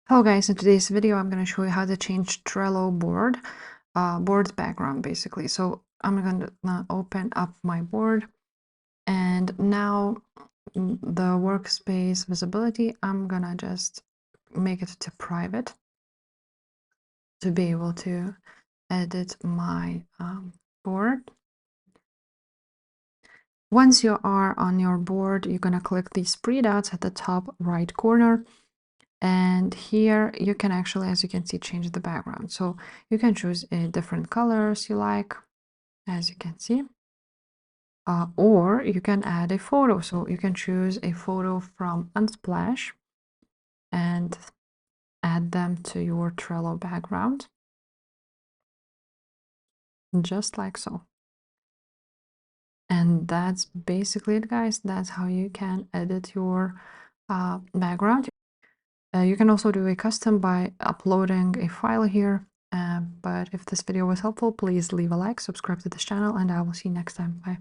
Hello guys, in today's video I'm going to show you how to change Trello board background basically. So I'm going to open up my board, and now the workspace visibility, I'm going to just make it to private to be able to edit my board. Once you are on your board, you're going to click these three dots at the top right corner. And here you can actually, as you can see, change the background. So you can choose different colors you like, as you can see, or you can add a photo. So you can choose a photo from Unsplash and add them to your Trello background, just like so. And that's basically it, guys. That's how you can edit your background. You can also do a custom by uploading a file here. But if this video was helpful, please leave a like, subscribe to this channel, and I will see you next time. Bye.